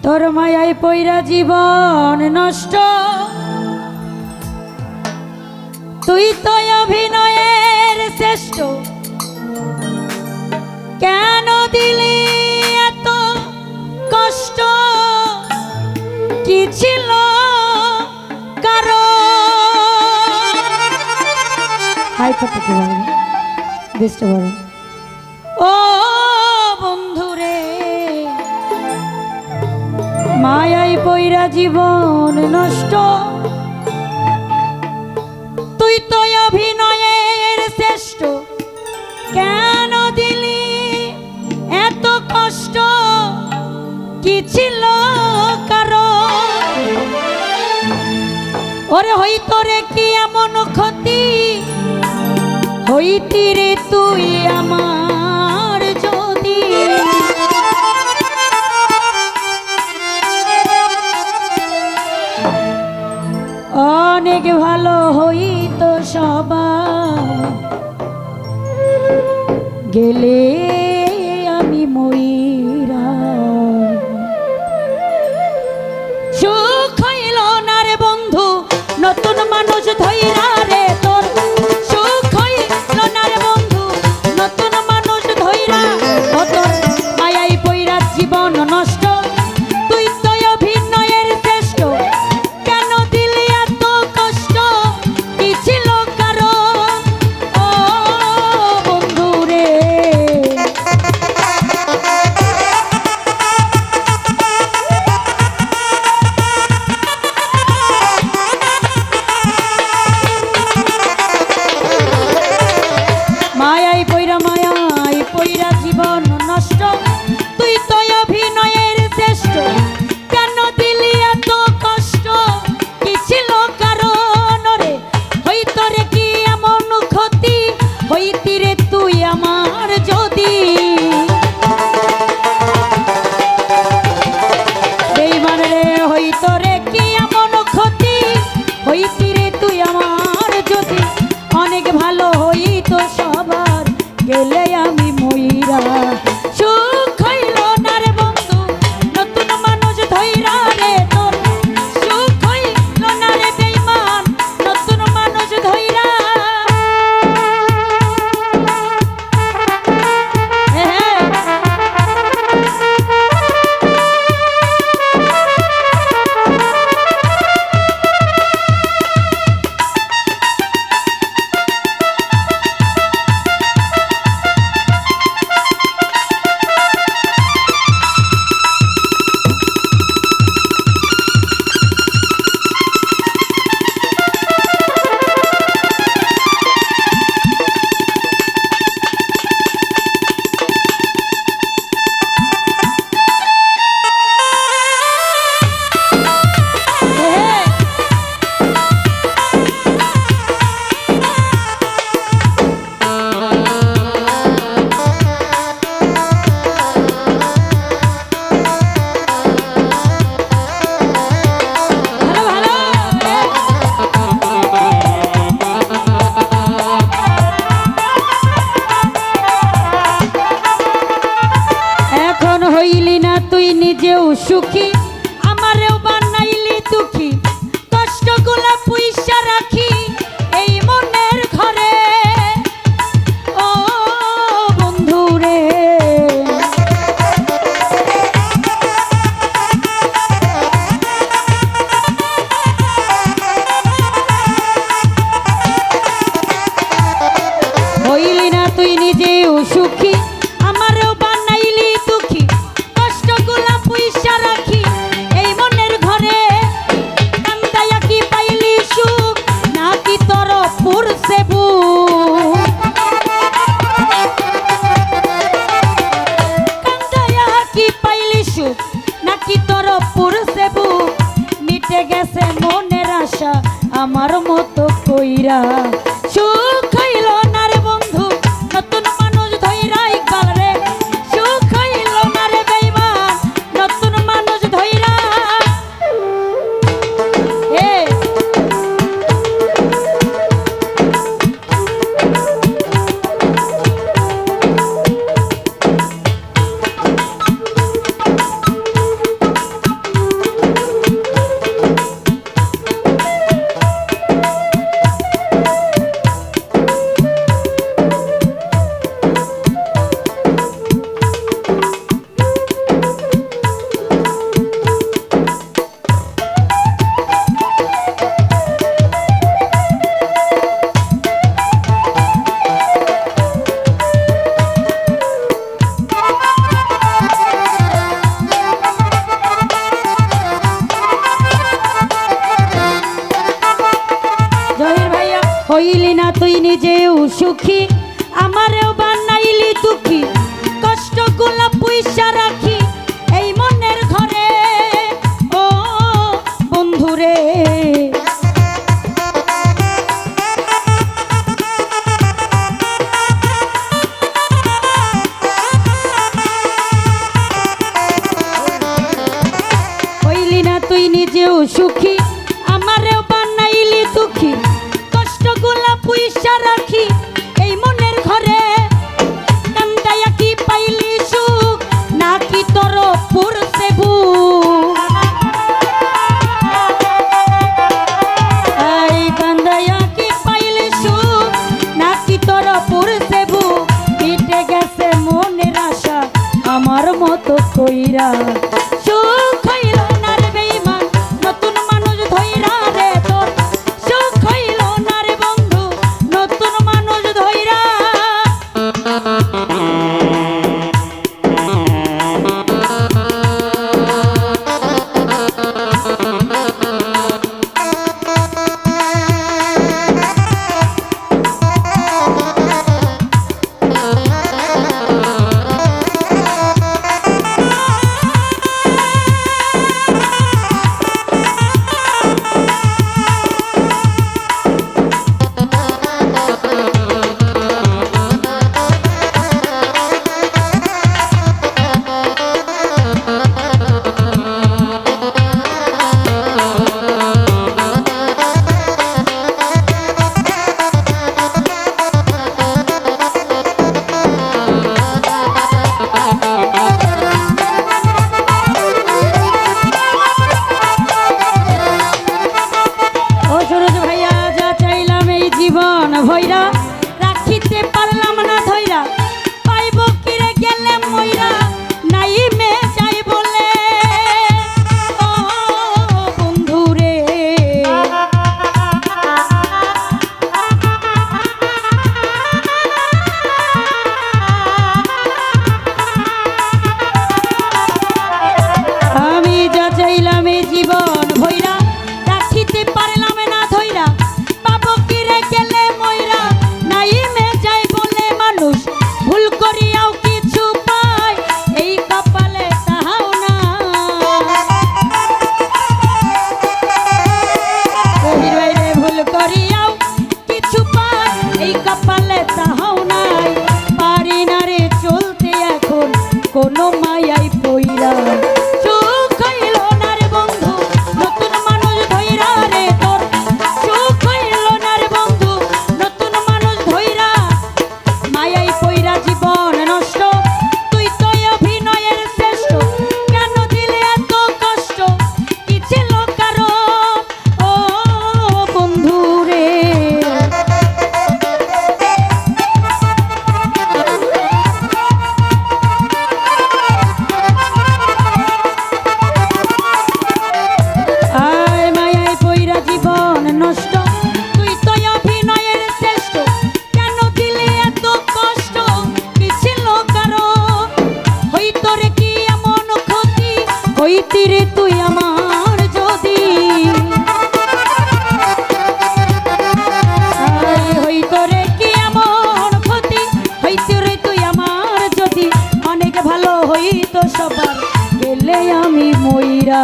তোর মায়ায় পইরা জীবন নষ্ট, তুই তো অভিনয়ের শ্রেষ্ঠ। কেন দিলি এত কষ্ট, কি ছিল হাই পাঠাতে পারবে বেস্ট বড়। ও বন্ধুরে, মায়াই পইরা জীবন নষ্ট, তুই তো অভিনয়ের শ্রেষ্ঠ। কেন দিলি এত কষ্ট, কি ছিল কারণ? ওরে হইতো রে কি এমন ক্ষতি, হইতি রে তুই আমার যদি। অনেক ভালো হইতো সবাই, গেলে আমি মইরা। সুখ হইল না রে বন্ধু, নতুন মানুষ ধইরা রে তোর। সুখ হইল না রে বন্ধু, নতুন মানুষ ধইরা। ও তোর মায়াই পইরা জীবন নষ্ট, তুই তো অভিনয়ের শ্রেষ্ঠ। কেন দিলি এত কষ্ট, কি ছিল কারণ? ও বন্ধু রে, মায়াই পইরা জীবন নষ্ট, তুই তো অভিনয়ের শ্রেষ্ঠ। কেন দিলি এত কষ্ট, কি ছিল কারণ? রে হইতো রে কি এমন ক্ষতি, হইতি রে তুই আমার যদি। বেঈমান রে, হইতো রে কি এমন ক্ষতি, হইতি রে তুই আমার যদি। অনেক ভালো হইতো সবার, গেলে আমি মইরা। সুখ হইল না রে বন্ধু, নতুন মানুষ ধইরা রে তোর। সুখ হইল না রে বেঈমান, নতুন মানুষ ধইরা। হইলি না তুই নিজেও সুখী, আমারেও বানাইলি দুঃখী। কষ্টগুলা পুইসা রাখি এই মনের ঘরে। ও বন্ধু রে, হইলি না তুই নিজেও সুখী, আমারেও বানাইলি দুঃখী। কষ্টগুলা পুইসা রাখি এই মনের ঘরে। কান্দাইয়া কি পাইলি সুখ, নাকি তোর পুরছে বুক? কান্দাইয়া কি পাইলি সুখ, নাকি তোর পুরছে বুক? মিটে গেছে মনের আশা আমার মতো কইরা। সুখ হইল না রে বন্ধু, নতুন মানুষ ধইরা। ইকবাল রে, সুখ হইল না রে বেঈমান, নতুন মানুষ ধইরা। তুই নিজেও সুখী আমারেও বানাইলি দুঃখী কষ্টগুলা পয়সা রাখি এই মনের ঘরে ও বন্ধুরে হইলি না তুই নিজেও সুখী আমারেও বানাইলি দুঃখী কষ্টগুলা পয়সা রাখি এই মনের ঘরে কান্দায়া কি পাইলি সুখ নাকি তোর পুরতে বুক এই কান্দায়া কি পাইলি সুখ নাকি তোর পুরতে বুক মিটে গেছে মনের আশা আমার মতো কইরা সুখ হইল না রে বেঈমান নতুন মানুষ ধইরা রে তোর সুখ হইল না রে বন্ধু নতুন মানুষ ধইরা ভৈরা রাখিতে পারলাম না ধৈরা পাইব কিরে গেলে মইরা নাই মে যাই বলে ও বন্ধুরে আমি যা চাইলাম এই জীবন ভৈরা রাখিতে পারলাম না ধৈরা ভুল করিয়াও কিছু পাই এই কপালে তাহাও না ভুল করিয়াও কিছু পাই এই কপালে তাহাও নাই পারি না রে চলতে এখন কোনো মায়াই পইরা সুখ হইল না রে বন্ধু নতুন মানুষ ধইরা রে তোর সুখ হইল না রে বন্ধু নতুন মানুষ ধইরা মায়াই পইরা জীবন নষ্ট তুই তো অভিনয়ের শ্রেষ্ঠ কেন দিলে এত কষ্ট কি ছিল কারো ও বন্ধু রে আয় মায়াই পইরা জীবন নষ্ট তুই তো অভিনয়ের শ্রেষ্ঠ কেন দিলে এত কষ্ট কি ছিল কারো হইতো রে কি এমন ক্ষতি হইতি রে তুই আমার যদি হইতো রে কি এমন ক্ষতি হইতি রে তুই আমার যদি অনেক ভালো হইতো সবার গেলে আমি মইরা